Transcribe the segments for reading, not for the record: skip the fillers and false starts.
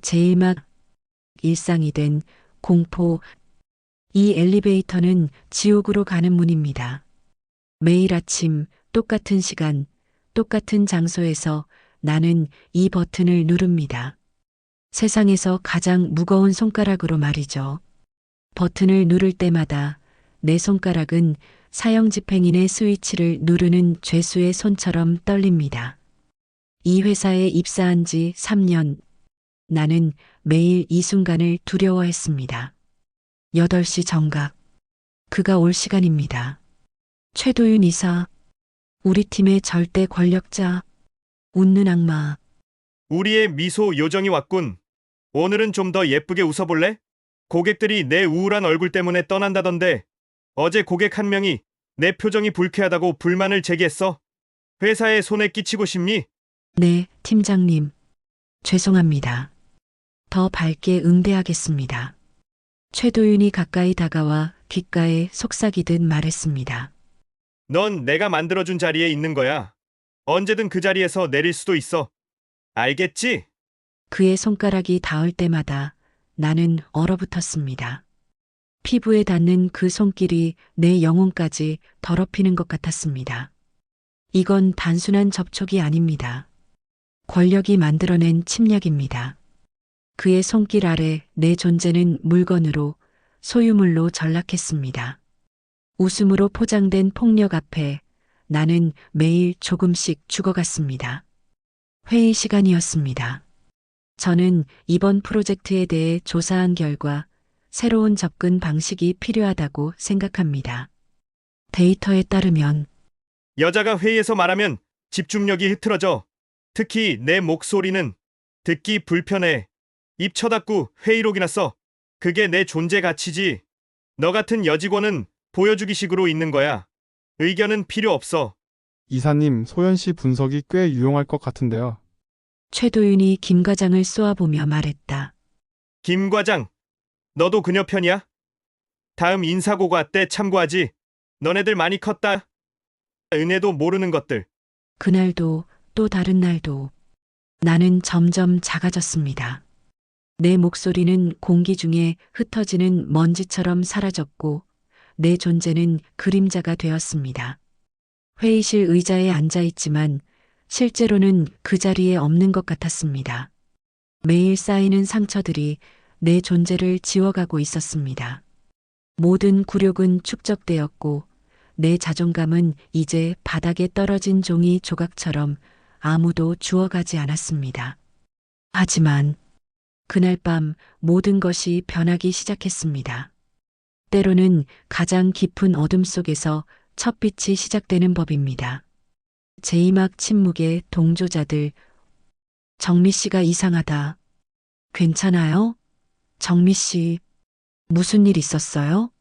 제일 막 일상이 된 공포. 이 엘리베이터는 지옥으로 가는 문입니다. 매일 아침 똑같은 시간, 똑같은 장소에서 나는 이 버튼을 누릅니다. 세상에서 가장 무거운 손가락으로 말이죠. 버튼을 누를 때마다 내 손가락은 사형집행인의 스위치를 누르는 죄수의 손처럼 떨립니다. 이 회사에 입사한 지 3년, 나는 매일 이 순간을 두려워했습니다. 8시 정각. 그가 올 시간입니다. 최도윤 이사, 우리 팀의 절대 권력자, 웃는 악마. 우리의 미소 요정이 왔군. 오늘은 좀 더 예쁘게 웃어볼래? 고객들이 내 우울한 얼굴 때문에 떠난다던데 어제 고객 한 명이 내 표정이 불쾌하다고 불만을 제기했어. 회사에 손에 끼치고 싶니? 네, 팀장님. 죄송합니다. 더 밝게 응대하겠습니다. 최도윤이 가까이 다가와 귓가에 속삭이듯 말했습니다. 넌 내가 만들어준 자리에 있는 거야. 언제든 그 자리에서 내릴 수도 있어. 알겠지? 그의 손가락이 닿을 때마다 나는 얼어붙었습니다. 피부에 닿는 그 손길이 내 영혼까지 더럽히는 것 같았습니다. 이건 단순한 접촉이 아닙니다. 권력이 만들어낸 침략입니다. 그의 손길 아래 내 존재는 물건으로, 소유물로 전락했습니다. 웃음으로 포장된 폭력 앞에 나는 매일 조금씩 죽어갔습니다. 회의 시간이었습니다. 저는 이번 프로젝트에 대해 조사한 결과 새로운 접근 방식이 필요하다고 생각합니다. 데이터에 따르면 여자가 회의에서 말하면 집중력이 흐트러져. 특히 내 목소리는 듣기 불편해. 입 쳐닫고 회의록이나 써. 그게 내 존재 가치지. 너 같은 여직원은 보여주기식으로 있는 거야. 의견은 필요 없어. 이사님, 소연 씨 분석이 꽤 유용할 것 같은데요. 최도윤이 김 과장을 쏘아보며 말했다. 김 과장, 너도 그녀 편이야? 다음 인사고과 때 참고하지. 너네들 많이 컸다. 은혜도 모르는 것들. 그날도 또 다른 날도 나는 점점 작아졌습니다. 내 목소리는 공기 중에 흩어지는 먼지처럼 사라졌고 내 존재는 그림자가 되었습니다. 회의실 의자에 앉아 있지만 실제로는 그 자리에 없는 것 같았습니다. 매일 쌓이는 상처들이 내 존재를 지워가고 있었습니다. 모든 굴욕은 축적되었고 내 자존감은 이제 바닥에 떨어진 종이 조각처럼 아무도 주워가지 않았습니다. 하지만 그날 밤 모든 것이 변하기 시작했습니다. 때로는 가장 깊은 어둠 속에서 첫 빛이 시작되는 법입니다. 제2막 침묵의 동조자들. 정미 씨가 이상하다. 괜찮아요? 정미 씨, 무슨 일 있었어요?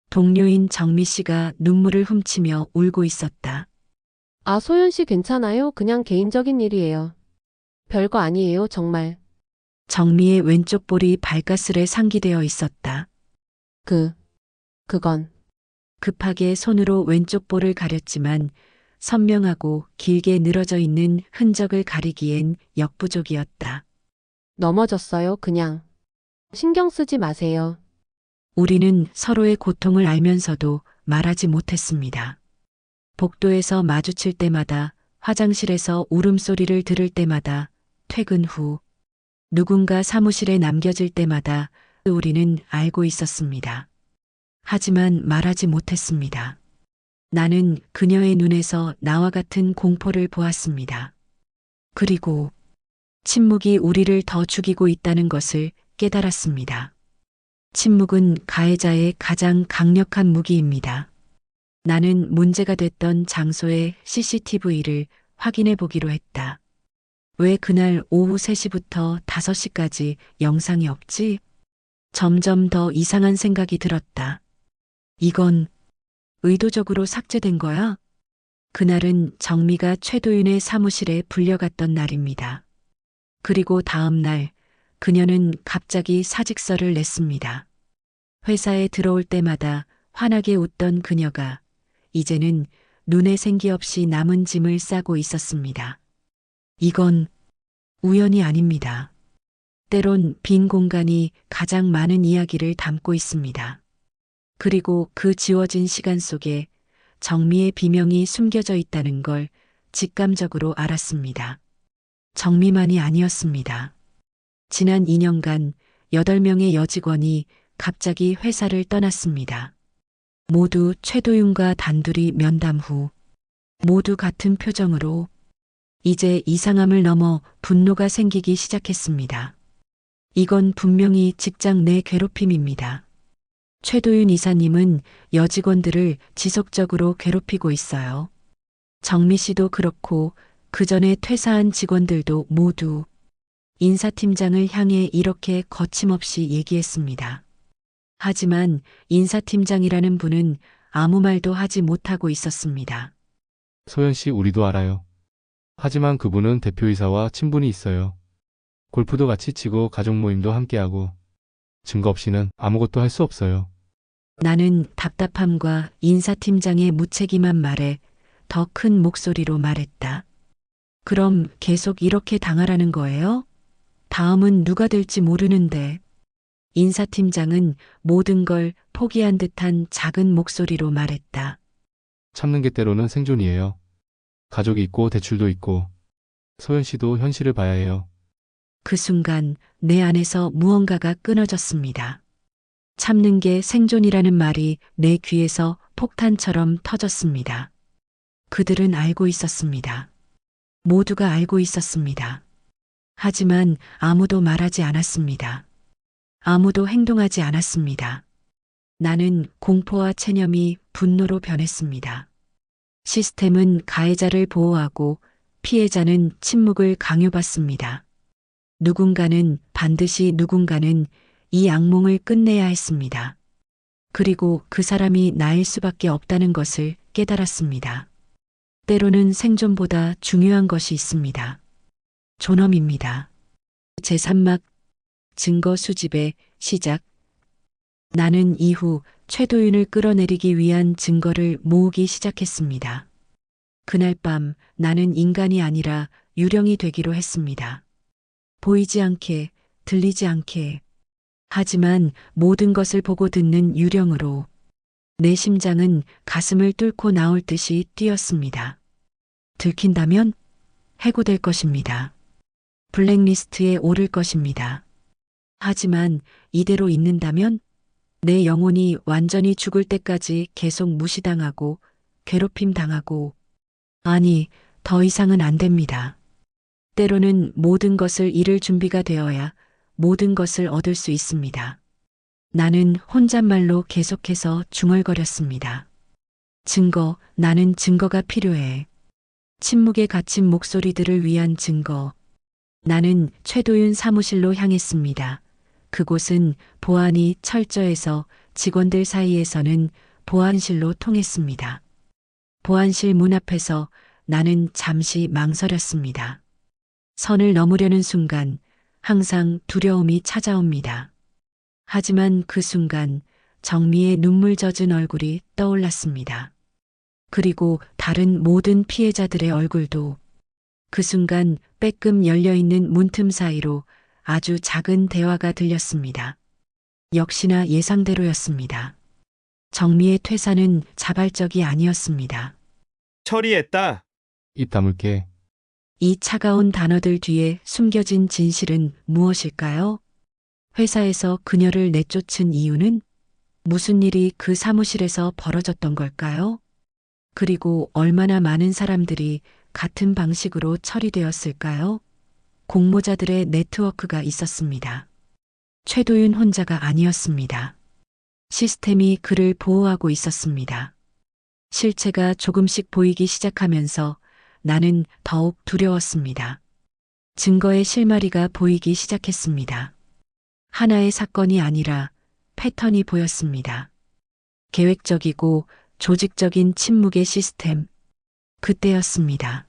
동료인 정미 씨가 눈물을 훔치며 울고 있었다. 아, 소연 씨 괜찮아요? 그냥 개인적인 일이에요. 별거 아니에요, 정말. 정미의 왼쪽 볼이 발가스레 상기되어 있었다. 그건. 급하게 손으로 왼쪽 볼을 가렸지만 선명하고 길게 늘어져 있는 흔적을 가리기엔 역부족이었다. 넘어졌어요, 그냥. 신경 쓰지 마세요. 우리는 서로의 고통을 알면서도 말하지 못했습니다. 복도에서 마주칠 때마다, 화장실에서 울음소리를 들을 때마다, 퇴근 후, 누군가 사무실에 남겨질 때마다 우리는 알고 있었습니다. 하지만 말하지 못했습니다. 나는 그녀의 눈에서 나와 같은 공포를 보았습니다. 그리고 침묵이 우리를 더 죽이고 있다는 것을 깨달았습니다. 침묵은 가해자의 가장 강력한 무기입니다. 나는 문제가 됐던 장소의 CCTV를 확인해 보기로 했다. 왜 그날 오후 3시부터 5시까지 영상이 없지? 점점 더 이상한 생각이 들었다. 이건 의도적으로 삭제된 거야? 그날은 정미가 최도윤의 사무실에 불려갔던 날입니다. 그리고 다음 날 그녀는 갑자기 사직서를 냈습니다. 회사에 들어올 때마다 환하게 웃던 그녀가 이제는 눈에 생기 없이 남은 짐을 싸고 있었습니다. 이건 우연이 아닙니다. 때론 빈 공간이 가장 많은 이야기를 담고 있습니다. 그리고 그 지워진 시간 속에 정미의 비명이 숨겨져 있다는 걸 직감적으로 알았습니다. 정미만이 아니었습니다. 지난 2년간 8명의 여직원이 갑자기 회사를 떠났습니다. 모두 최도윤과 단둘이 면담 후 모두 같은 표정으로 이제 이상함을 넘어 분노가 생기기 시작했습니다. 이건 분명히 직장 내 괴롭힘입니다. 최도윤 이사님은 여직원들을 지속적으로 괴롭히고 있어요. 정미 씨도 그렇고 그 전에 퇴사한 직원들도 모두 인사팀장을 향해 이렇게 거침없이 얘기했습니다. 하지만 인사팀장이라는 분은 아무 말도 하지 못하고 있었습니다. 소연 씨, 우리도 알아요. 하지만 그분은 대표이사와 친분이 있어요. 골프도 같이 치고 가족 모임도 함께하고 증거 없이는 아무것도 할 수 없어요. 나는 답답함과 인사팀장의 무책임한 말에 더 큰 목소리로 말했다. 그럼 계속 이렇게 당하라는 거예요? 다음은 누가 될지 모르는데. 인사팀장은 모든 걸 포기한 듯한 작은 목소리로 말했다. 참는 게 때로는 생존이에요. 가족이 있고 대출도 있고 소연 씨도 현실을 봐야 해요. 그 순간 내 안에서 무언가가 끊어졌습니다. 참는 게 생존이라는 말이 내 귀에서 폭탄처럼 터졌습니다. 그들은 알고 있었습니다. 모두가 알고 있었습니다. 하지만 아무도 말하지 않았습니다. 아무도 행동하지 않았습니다. 나는 공포와 체념이 분노로 변했습니다. 시스템은 가해자를 보호하고 피해자는 침묵을 강요받습니다. 반드시 누군가는 이 악몽을 끝내야 했습니다. 그리고 그 사람이 나일 수밖에 없다는 것을 깨달았습니다. 때로는 생존보다 중요한 것이 있습니다. 존엄입니다. 제3막 증거 수집의 시작. 나는 이후 최도윤을 끌어내리기 위한 증거를 모으기 시작했습니다. 그날 밤 나는 인간이 아니라 유령이 되기로 했습니다. 보이지 않게, 들리지 않게. 하지만 모든 것을 보고 듣는 유령으로 내 심장은 가슴을 뚫고 나올 듯이 뛰었습니다. 들킨다면 해고될 것입니다. 블랙리스트에 오를 것입니다. 하지만 이대로 있는다면 내 영혼이 완전히 죽을 때까지 계속 무시당하고 괴롭힘 당하고, 아니, 더 이상은 안 됩니다. 때로는 모든 것을 잃을 준비가 되어야 모든 것을 얻을 수 있습니다. 나는 혼잣말로 계속해서 중얼거렸습니다. 증거, 나는 증거가 필요해. 침묵에 갇힌 목소리들을 위한 증거. 나는 최도윤 사무실로 향했습니다. 그곳은 보안이 철저해서 직원들 사이에서는 보안실로 통했습니다. 보안실 문 앞에서 나는 잠시 망설였습니다. 선을 넘으려는 순간 항상 두려움이 찾아옵니다. 하지만 그 순간 정미의 눈물 젖은 얼굴이 떠올랐습니다. 그리고 다른 모든 피해자들의 얼굴도. 그 순간 빼끔 열려있는 문틈 사이로 아주 작은 대화가 들렸습니다. 역시나 예상대로였습니다. 정미의 퇴사는 자발적이 아니었습니다. 처리했다. 입 다물게. 이 차가운 단어들 뒤에 숨겨진 진실은 무엇일까요? 회사에서 그녀를 내쫓은 이유는 무슨 일이 그 사무실에서 벌어졌던 걸까요? 그리고 얼마나 많은 사람들이 같은 방식으로 처리되었을까요? 공모자들의 네트워크가 있었습니다. 최도윤 혼자가 아니었습니다. 시스템이 그를 보호하고 있었습니다. 실체가 조금씩 보이기 시작하면서 나는 더욱 두려웠습니다. 증거의 실마리가 보이기 시작했습니다. 하나의 사건이 아니라 패턴이 보였습니다. 계획적이고 조직적인 침묵의 시스템. 그때였습니다.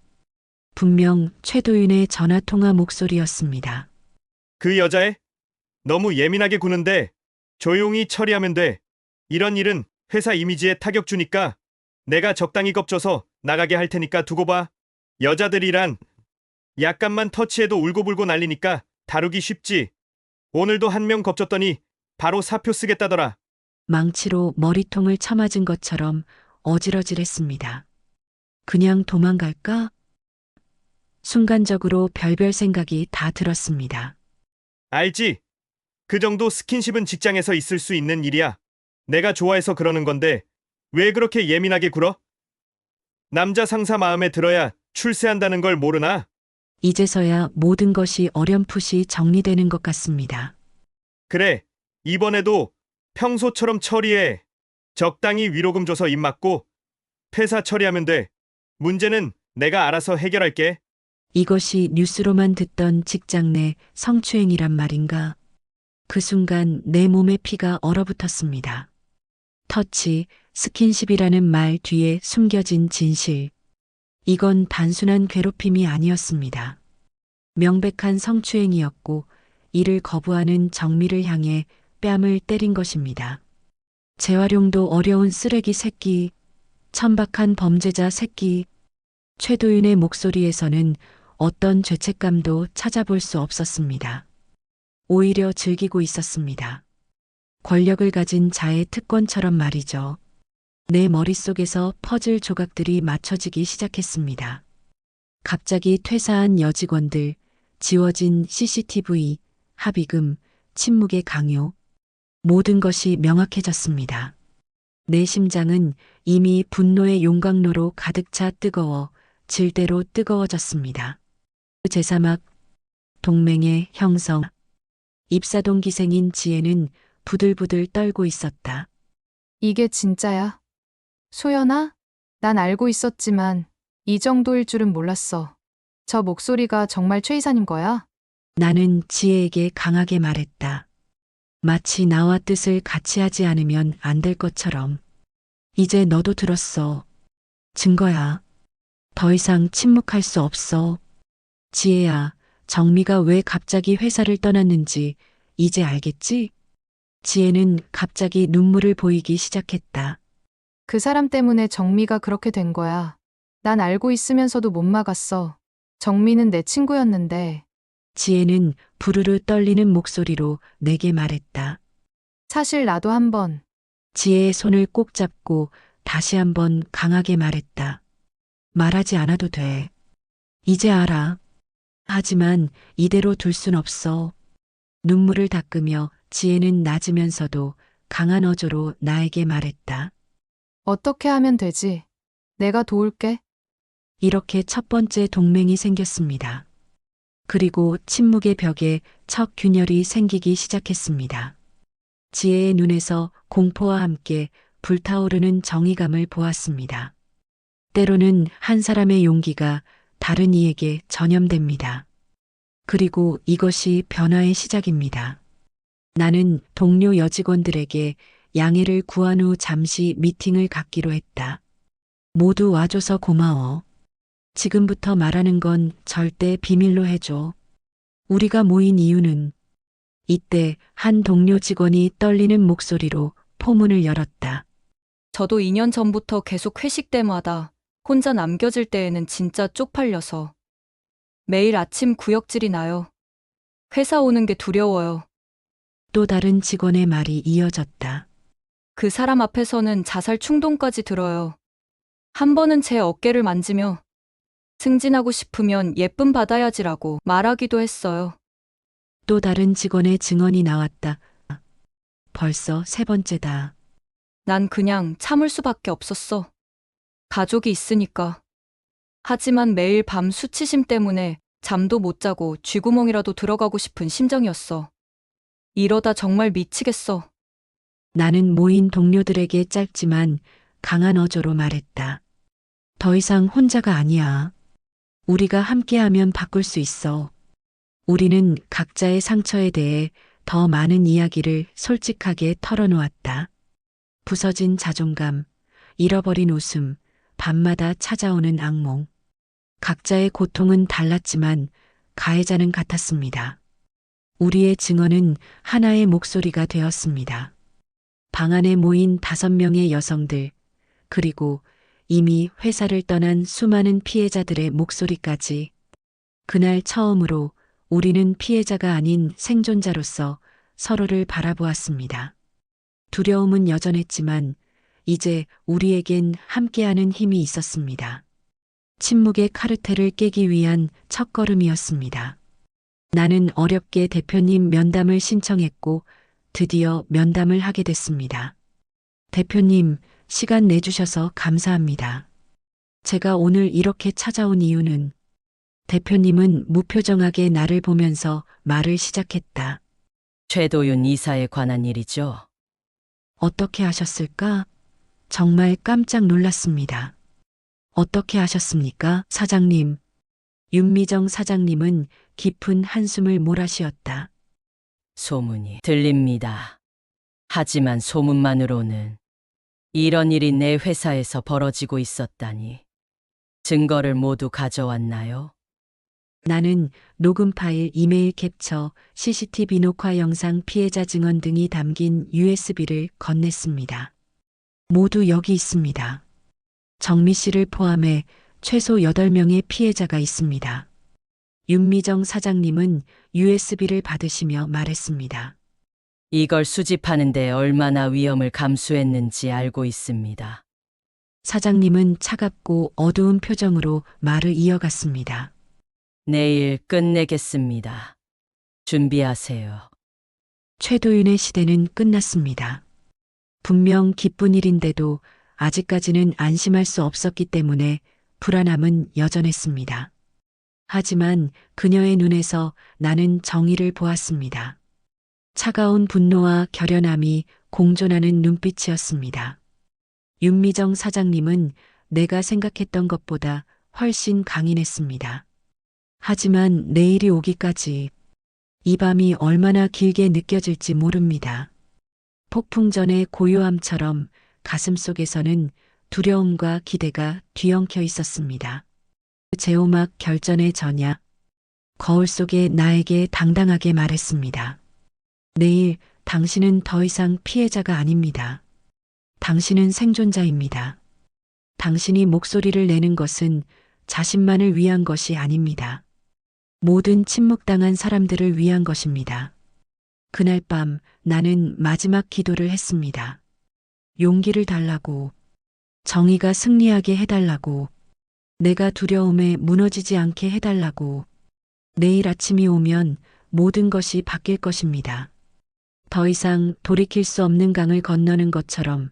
분명 최도윤의 전화통화 목소리였습니다. 그 여자애? 너무 예민하게 구는데 조용히 처리하면 돼. 이런 일은 회사 이미지에 타격 주니까 내가 적당히 겁줘서 나가게 할 테니까 두고 봐. 여자들이란 약간만 터치해도 울고불고 난리니까 다루기 쉽지. 오늘도 한 명 겁줬더니 바로 사표 쓰겠다더라. 망치로 머리통을 쳐맞은 것처럼 어질어질했습니다. 그냥 도망갈까? 순간적으로 별별 생각이 다 들었습니다. 알지? 그 정도 스킨십은 직장에서 있을 수 있는 일이야. 내가 좋아해서 그러는 건데 왜 그렇게 예민하게 굴어? 남자 상사 마음에 들어야 출세한다는 걸 모르나? 이제서야 모든 것이 어렴풋이 정리되는 것 같습니다. 그래, 이번에도 평소처럼 처리해. 적당히 위로금 줘서 입 맞고 폐사 처리하면 돼. 문제는 내가 알아서 해결할게. 이것이 뉴스로만 듣던 직장 내 성추행이란 말인가? 그 순간 내 몸에 피가 얼어붙었습니다. 터치, 스킨십이라는 말 뒤에 숨겨진 진실. 이건 단순한 괴롭힘이 아니었습니다. 명백한 성추행이었고 이를 거부하는 정미를 향해 뺨을 때린 것입니다. 재활용도 어려운 쓰레기 새끼, 천박한 범죄자 새끼. 최도윤의 목소리에서는 어떤 죄책감도 찾아볼 수 없었습니다. 오히려 즐기고 있었습니다. 권력을 가진 자의 특권처럼 말이죠. 내 머릿속에서 퍼즐 조각들이 맞춰지기 시작했습니다. 갑자기 퇴사한 여직원들, 지워진 CCTV, 합의금, 침묵의 강요. 모든 것이 명확해졌습니다. 내 심장은 이미 분노의 용광로로 가득 차 뜨거워 질대로 뜨거워졌습니다. 제3막 동맹의 형성. 입사동 기생인 지혜는 부들부들 떨고 있었다. 이게 진짜야? 소연아? 난 알고 있었지만 이 정도일 줄은 몰랐어. 저 목소리가 정말 최 이사님 거야? 나는 지혜에게 강하게 말했다. 마치 나와 뜻을 같이 하지 않으면 안 될 것처럼. 이제 너도 들었어. 증거야. 더 이상 침묵할 수 없어. 지혜야, 정미가 왜 갑자기 회사를 떠났는지 이제 알겠지? 지혜는 갑자기 눈물을 보이기 시작했다. 그 사람 때문에 정미가 그렇게 된 거야. 난 알고 있으면서도 못 막았어. 정미는 내 친구였는데. 지혜는 부르르 떨리는 목소리로 내게 말했다. 사실 나도 한번. 지혜의 손을 꼭 잡고 다시 한번 강하게 말했다. 말하지 않아도 돼. 이제 알아. 하지만 이대로 둘 순 없어. 눈물을 닦으며 지혜는 낮으면서도 강한 어조로 나에게 말했다. 어떻게 하면 되지? 내가 도울게. 이렇게 첫 번째 동맹이 생겼습니다. 그리고 침묵의 벽에 첫 균열이 생기기 시작했습니다. 지혜의 눈에서 공포와 함께 불타오르는 정의감을 보았습니다. 때로는 한 사람의 용기가 다른 이에게 전염됩니다. 그리고 이것이 변화의 시작입니다. 나는 동료 여직원들에게 양해를 구한 후 잠시 미팅을 갖기로 했다. 모두 와줘서 고마워. 지금부터 말하는 건 절대 비밀로 해줘. 우리가 모인 이유는 이때 한 동료 직원이 떨리는 목소리로 포문을 열었다. 저도 2년 전부터 계속 회식 때마다 혼자 남겨질 때에는 진짜 쪽팔려서 매일 아침 구역질이 나요. 회사 오는 게 두려워요. 또 다른 직원의 말이 이어졌다. 그 사람 앞에서는 자살 충동까지 들어요. 한 번은 제 어깨를 만지며 승진하고 싶으면 예쁨 받아야지라고 말하기도 했어요. 또 다른 직원의 증언이 나왔다. 벌써 세 번째다. 난 그냥 참을 수밖에 없었어. 가족이 있으니까. 하지만 매일 밤 수치심 때문에 잠도 못 자고 쥐구멍이라도 들어가고 싶은 심정이었어. 이러다 정말 미치겠어. 나는 모인 동료들에게 짧지만 강한 어조로 말했다. 더 이상 혼자가 아니야. 우리가 함께하면 바꿀 수 있어. 우리는 각자의 상처에 대해 더 많은 이야기를 솔직하게 털어놓았다. 부서진 자존감, 잃어버린 웃음, 밤마다 찾아오는 악몽. 각자의 고통은 달랐지만 가해자는 같았습니다. 우리의 증언은 하나의 목소리가 되었습니다. 방 안에 모인 5명의 여성들, 그리고 이미 회사를 떠난 수많은 피해자들의 목소리까지. 그날 처음으로 우리는 피해자가 아닌 생존자로서 서로를 바라보았습니다. 두려움은 여전했지만 이제 우리에겐 함께하는 힘이 있었습니다. 침묵의 카르텔을 깨기 위한 첫걸음이었습니다. 나는 어렵게 대표님 면담을 신청했고 드디어 면담을 하게 됐습니다. 대표님, 시간 내주셔서 감사합니다. 제가 오늘 이렇게 찾아온 이유는 대표님은 무표정하게 나를 보면서 말을 시작했다. 최도윤 이사에 관한 일이죠. 어떻게 하셨을까? 정말 깜짝 놀랐습니다. 어떻게 하셨습니까, 사장님? 윤미정 사장님은 깊은 한숨을 몰아쉬었다. 소문이 들립니다. 하지만 소문만으로는 이런 일이 내 회사에서 벌어지고 있었다니. 증거를 모두 가져왔나요? 나는 녹음 파일, 이메일 캡처, CCTV 녹화 영상, 피해자 증언 등이 담긴 USB를 건넸습니다. 모두 여기 있습니다. 정미 씨를 포함해 최소 8명의 피해자가 있습니다. 윤미정 사장님은 USB를 받으시며 말했습니다. 이걸 수집하는데 얼마나 위험을 감수했는지 알고 있습니다. 사장님은 차갑고 어두운 표정으로 말을 이어갔습니다. 내일 끝내겠습니다. 준비하세요. 최도윤의 시대는 끝났습니다. 분명 기쁜 일인데도 아직까지는 안심할 수 없었기 때문에 불안함은 여전했습니다. 하지만 그녀의 눈에서 나는 정의를 보았습니다. 차가운 분노와 결연함이 공존하는 눈빛이었습니다. 윤미정 사장님은 내가 생각했던 것보다 훨씬 강인했습니다. 하지만 내일이 오기까지 이 밤이 얼마나 길게 느껴질지 모릅니다. 폭풍 전의 고요함처럼 가슴속에서는 두려움과 기대가 뒤엉켜 있었습니다. 제오막 결전의 전야, 거울 속에 나에게 당당하게 말했습니다. 내일 당신은 더 이상 피해자가 아닙니다. 당신은 생존자입니다. 당신이 목소리를 내는 것은 자신만을 위한 것이 아닙니다. 모든 침묵당한 사람들을 위한 것입니다. 그날 밤 나는 마지막 기도를 했습니다. 용기를 달라고, 정의가 승리하게 해달라고, 내가 두려움에 무너지지 않게 해달라고. 내일 아침이 오면 모든 것이 바뀔 것입니다. 더 이상 돌이킬 수 없는 강을 건너는 것처럼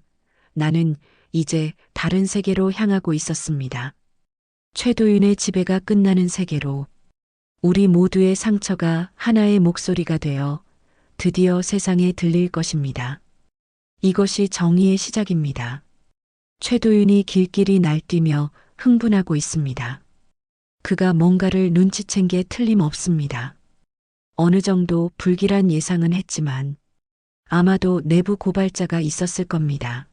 나는 이제 다른 세계로 향하고 있었습니다. 최도윤의 지배가 끝나는 세계로, 우리 모두의 상처가 하나의 목소리가 되어 드디어 세상에 들릴 것입니다. 이것이 정의의 시작입니다. 최도윤이 길길이 날뛰며 흥분하고 있습니다. 그가 뭔가를 눈치챈 게 틀림없습니다. 어느 정도 불길한 예상은 했지만 아마도 내부 고발자가 있었을 겁니다.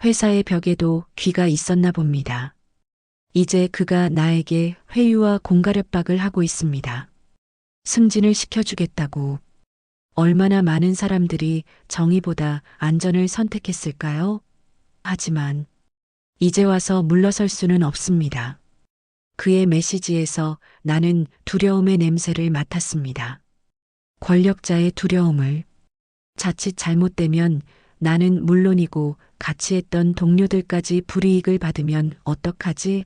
회사의 벽에도 귀가 있었나 봅니다. 이제 그가 나에게 회유와 공갈협박을 하고 있습니다. 승진을 시켜주겠다고. 얼마나 많은 사람들이 정의보다 안전을 선택했을까요? 하지만 이제 와서 물러설 수는 없습니다. 그의 메시지에서 나는 두려움의 냄새를 맡았습니다. 권력자의 두려움을. 자칫 잘못되면 나는 물론이고 같이 했던 동료들까지 불이익을 받으면 어떡하지?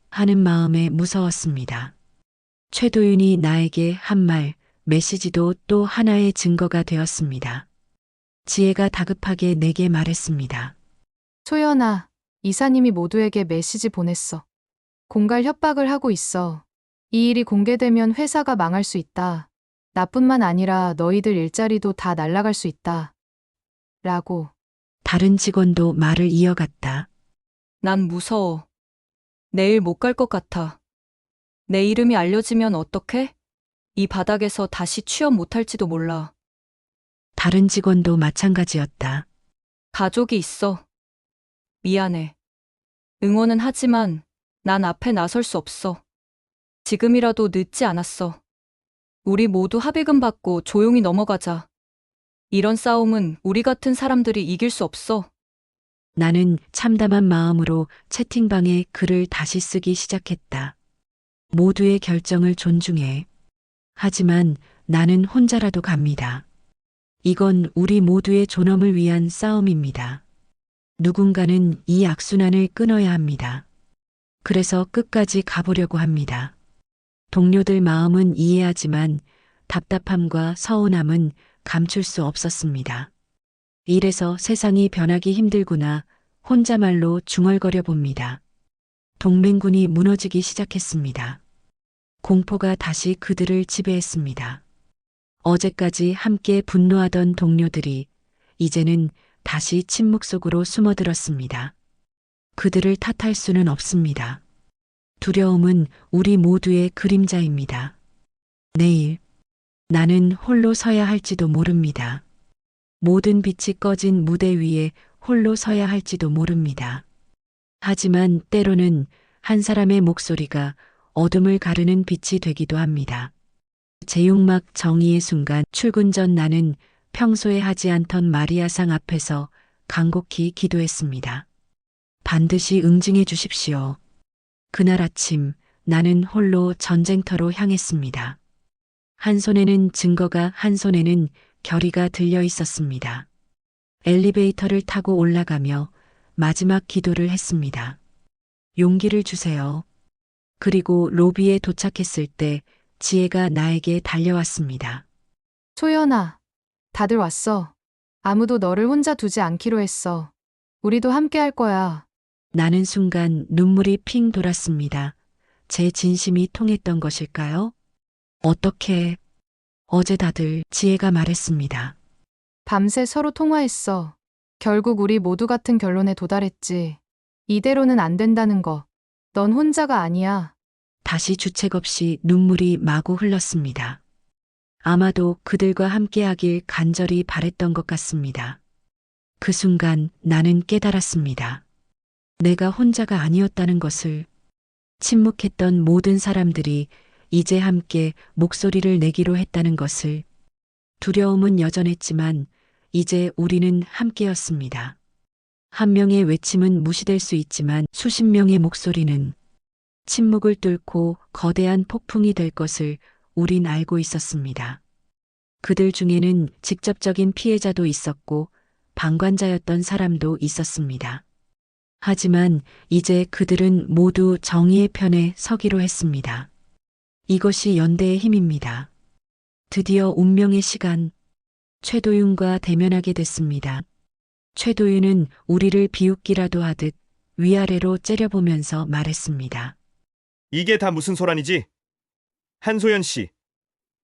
하는 마음에 무서웠습니다. 최도윤이 나에게 한 말, 메시지도 또 하나의 증거가 되었습니다. 지혜가 다급하게 내게 말했습니다. 소연아, 이사님이 모두에게 메시지 보냈어. 공갈 협박을 하고 있어. 이 일이 공개되면 회사가 망할 수 있다. 나뿐만 아니라 너희들 일자리도 다 날아갈 수 있다. 라고. 다른 직원도 말을 이어갔다. 난 무서워. 내일 못 갈 것 같아. 내 이름이 알려지면 어떡해? 이 바닥에서 다시 취업 못할지도 몰라. 다른 직원도 마찬가지였다. 가족이 있어. 미안해. 응원은 하지만 난 앞에 나설 수 없어. 지금이라도 늦지 않았어. 우리 모두 합의금 받고 조용히 넘어가자. 이런 싸움은 우리 같은 사람들이 이길 수 없어. 나는 참담한 마음으로 채팅방에 글을 다시 쓰기 시작했다. 모두의 결정을 존중해. 하지만 나는 혼자라도 갑니다. 이건 우리 모두의 존엄을 위한 싸움입니다. 누군가는 이 악순환을 끊어야 합니다. 그래서 끝까지 가보려고 합니다. 동료들 마음은 이해하지만 답답함과 서운함은 감출 수 없었습니다. 이래서 세상이 변하기 힘들구나 혼자말로 중얼거려 봅니다. 동맹군이 무너지기 시작했습니다. 공포가 다시 그들을 지배했습니다. 어제까지 함께 분노하던 동료들이 이제는 다시 침묵 속으로 숨어들었습니다. 그들을 탓할 수는 없습니다. 두려움은 우리 모두의 그림자입니다. 내일 나는 홀로 서야 할지도 모릅니다. 모든 빛이 꺼진 무대 위에 홀로 서야 할지도 모릅니다. 하지만 때로는 한 사람의 목소리가 어둠을 가르는 빛이 되기도 합니다. 제육막 정의의 순간 출근 전 나는 평소에 하지 않던 마리아상 앞에서 간곡히 기도했습니다. 반드시 응징해 주십시오. 그날 아침 나는 홀로 전쟁터로 향했습니다. 한 손에는 증거가 한 손에는 결의가 들려 있었습니다. 엘리베이터를 타고 올라가며 마지막 기도를 했습니다. 용기를 주세요. 그리고 로비에 도착했을 때 지혜가 나에게 달려왔습니다. 소연아, 다들 왔어. 아무도 너를 혼자 두지 않기로 했어. 우리도 함께 할 거야. 나는 순간 눈물이 핑 돌았습니다. 제 진심이 통했던 것일까요? 어떻게? 어제 다들 지혜가 말했습니다. 밤새 서로 통화했어. 결국 우리 모두 같은 결론에 도달했지. 이대로는 안 된다는 거. 넌 혼자가 아니야. 다시 주책 없이 눈물이 마구 흘렀습니다. 아마도 그들과 함께하길 간절히 바랬던 것 같습니다. 그 순간 나는 깨달았습니다. 내가 혼자가 아니었다는 것을. 침묵했던 모든 사람들이 이제 함께 목소리를 내기로 했다는 것을. 두려움은 여전했지만 이제 우리는 함께였습니다. 한 명의 외침은 무시될 수 있지만 수십 명의 목소리는 침묵을 뚫고 거대한 폭풍이 될 것을 우린 알고 있었습니다. 그들 중에는 직접적인 피해자도 있었고 방관자였던 사람도 있었습니다. 하지만 이제 그들은 모두 정의의 편에 서기로 했습니다. 이것이 연대의 힘입니다. 드디어 운명의 시간, 최도윤과 대면하게 됐습니다. 최도윤은 우리를 비웃기라도 하듯 위아래로 째려보면서 말했습니다. 이게 다 무슨 소란이지? 한소연 씨,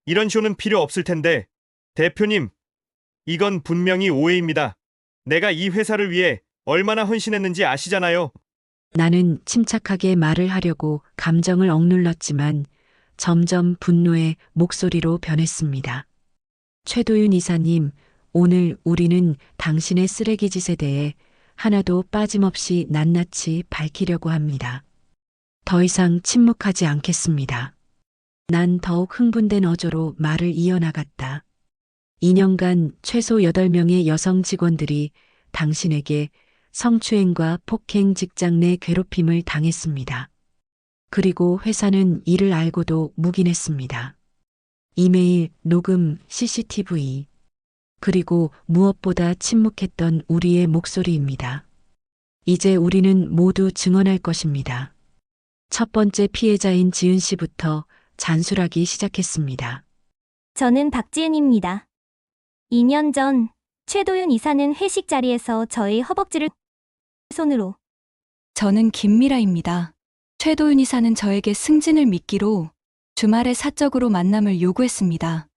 이런 쇼는 필요 없을 텐데. 대표님, 이건 분명히 오해입니다. 내가 이 회사를 위해 얼마나 헌신했는지 아시잖아요. 나는 침착하게 말을 하려고 감정을 억눌렀지만 점점 분노의 목소리로 변했습니다. 최도윤 이사님, 오늘 우리는 당신의 쓰레기 짓에 대해 하나도 빠짐없이 낱낱이 밝히려고 합니다. 더 이상 침묵하지 않겠습니다. 난 더욱 흥분된 어조로 말을 이어나갔다. 2년간 최소 8명의 여성 직원들이 당신에게 성추행과 폭행, 직장 내 괴롭힘을 당했습니다. 그리고 회사는 이를 알고도 묵인했습니다. 이메일, 녹음, CCTV. 그리고 무엇보다 침묵했던 우리의 목소리입니다. 이제 우리는 모두 증언할 것입니다. 첫 번째 피해자인 지은 씨부터 잔술하기 시작했습니다. 저는 박지은입니다. 2년 전 최도윤 이사는 회식 자리에서 저의 허벅지를 손으로. 저는 김미라입니다. 최도윤 이사는 저에게 승진을 미끼로 주말에 사적으로 만남을 요구했습니다.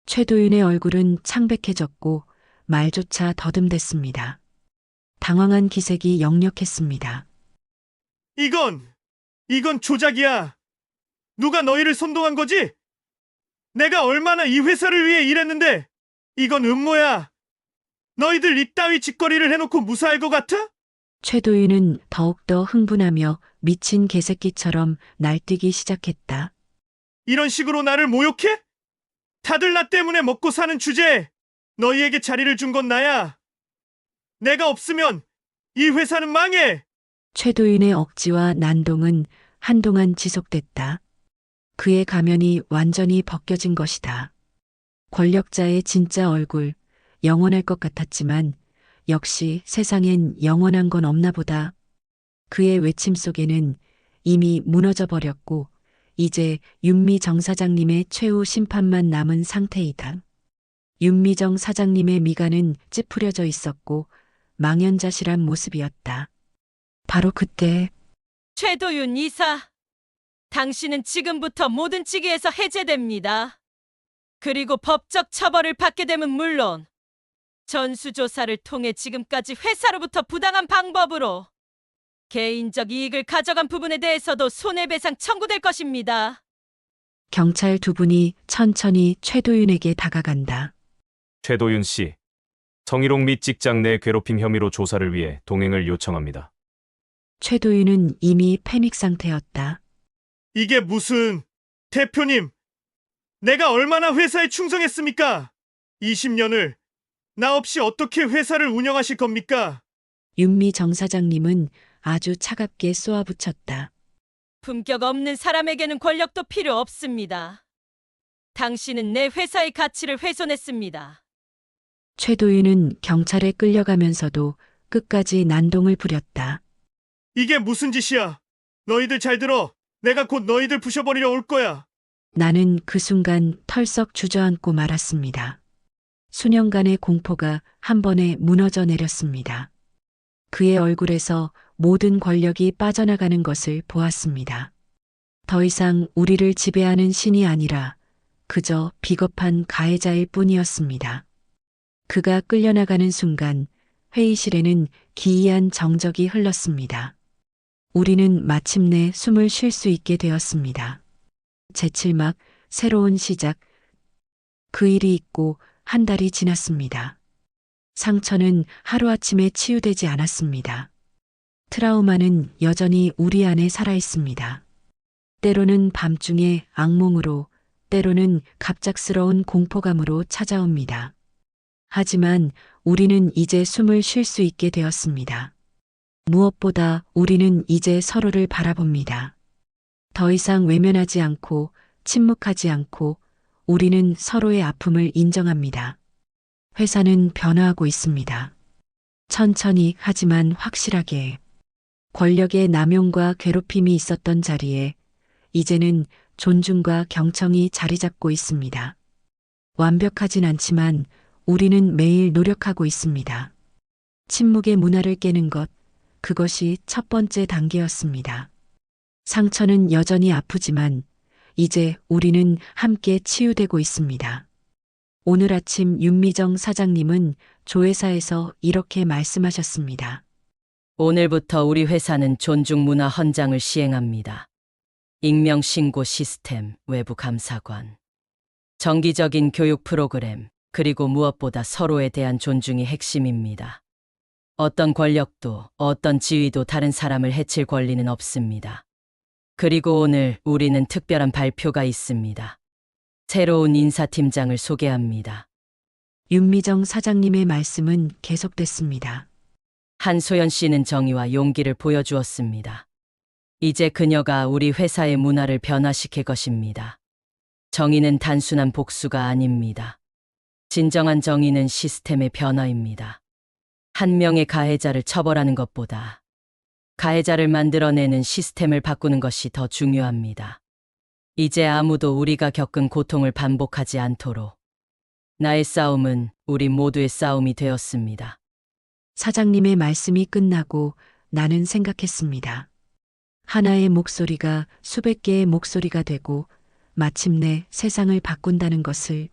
최도윤의 얼굴은 창백해졌고 말조차 더듬댔습니다. 당황한 기색이 역력했습니다. 이건 조작이야. 누가 너희를 선동한 거지? 내가 얼마나 이 회사를 위해 일했는데 이건 음모야. 너희들 이따위 짓거리를 해놓고 무사할 것 같아? 최도윤은 더욱더 흥분하며 미친 개새끼처럼 날뛰기 시작했다. 이런 식으로 나를 모욕해? 다들 나 때문에 먹고 사는 주제에 너희에게 자리를 준 건 나야. 내가 없으면 이 회사는 망해. 최도윤의 억지와 난동은 한동안 지속됐다. 그의 가면이 완전히 벗겨진 것이다. 권력자의 진짜 얼굴, 영원할 것 같았지만 역시 세상엔 영원한 건 없나 보다. 그의 외침 속에는 이미 무너져 버렸고 이제 윤미정 사장님의 최후 심판만 남은 상태이다. 윤미정 사장님의 미간은 찌푸려져 있었고 망연자실한 모습이었다. 바로 그때 최도윤 이사, 당신은 지금부터 모든 직위에서 해제됩니다. 그리고 법적 처벌을 받게 되면 물론 전수조사를 통해 지금까지 회사로부터 부당한 방법으로 개인적 이익을 가져간 부분에 대해서도 손해배상 청구될 것입니다. 경찰 두 분이 천천히 최도윤에게 다가간다. 최도윤 씨, 성희롱 및 직장 내 괴롭힘 혐의로 조사를 위해 동행을 요청합니다. 최도윤은 이미 패닉 상태였다. 이게 무슨... 대표님, 내가 얼마나 회사에 충성했습니까? 20년을 나 없이 어떻게 회사를 운영하실 겁니까? 윤미정 사장님은 아주 차갑게 쏘아붙였다. 품격 없는 사람에게는 권력도 필요 없습니다. 당신은 내 회사의 가치를 훼손했습니다. 최도윤은 경찰에 끌려가면서도 끝까지 난동을 부렸다. 이게 무슨 짓이야? 너희들 잘 들어. 내가 곧 너희들 부셔버리러 올 거야. 나는 그 순간 털썩 주저앉고 말았습니다. 수년간의 공포가 한 번에 무너져 내렸습니다. 그의 얼굴에서 모든 권력이 빠져나가는 것을 보았습니다. 더 이상 우리를 지배하는 신이 아니라 그저 비겁한 가해자일 뿐이었습니다. 그가 끌려나가는 순간 회의실에는 기이한 정적이 흘렀습니다. 우리는 마침내 숨을 쉴 수 있게 되었습니다. 제7막 새로운 시작. 그 일이 있고 한 달이 지났습니다. 상처는 하루아침에 치유되지 않았습니다. 트라우마는 여전히 우리 안에 살아 있습니다. 때로는 밤중에 악몽으로, 때로는 갑작스러운 공포감으로 찾아옵니다. 하지만 우리는 이제 숨을 쉴 수 있게 되었습니다. 무엇보다 우리는 이제 서로를 바라봅니다. 더 이상 외면하지 않고 침묵하지 않고 우리는 서로의 아픔을 인정합니다. 회사는 변화하고 있습니다. 천천히 하지만 확실하게. 권력의 남용과 괴롭힘이 있었던 자리에 이제는 존중과 경청이 자리 잡고 있습니다. 완벽하진 않지만 우리는 매일 노력하고 있습니다. 침묵의 문화를 깨는 것, 그것이 첫 번째 단계였습니다. 상처는 여전히 아프지만 이제 우리는 함께 치유되고 있습니다. 오늘 아침 윤미정 사장님은 조회사에서 이렇게 말씀하셨습니다. 오늘부터 우리 회사는 존중 문화 헌장을 시행합니다. 익명 신고 시스템, 외부 감사관, 정기적인 교육 프로그램, 그리고 무엇보다 서로에 대한 존중이 핵심입니다. 어떤 권력도 어떤 지위도 다른 사람을 해칠 권리는 없습니다. 그리고 오늘 우리는 특별한 발표가 있습니다. 새로운 인사팀장을 소개합니다. 윤미정 사장님의 말씀은 계속됐습니다. 한소연 씨는 정의와 용기를 보여주었습니다. 이제 그녀가 우리 회사의 문화를 변화시킬 것입니다. 정의는 단순한 복수가 아닙니다. 진정한 정의는 시스템의 변화입니다. 한 명의 가해자를 처벌하는 것보다 가해자를 만들어내는 시스템을 바꾸는 것이 더 중요합니다. 이제 아무도 우리가 겪은 고통을 반복하지 않도록. 나의 싸움은 우리 모두의 싸움이 되었습니다. 사장님의 말씀이 끝나고 나는 생각했습니다. 하나의 목소리가 수백 개의 목소리가 되고 마침내 세상을 바꾼다는 것을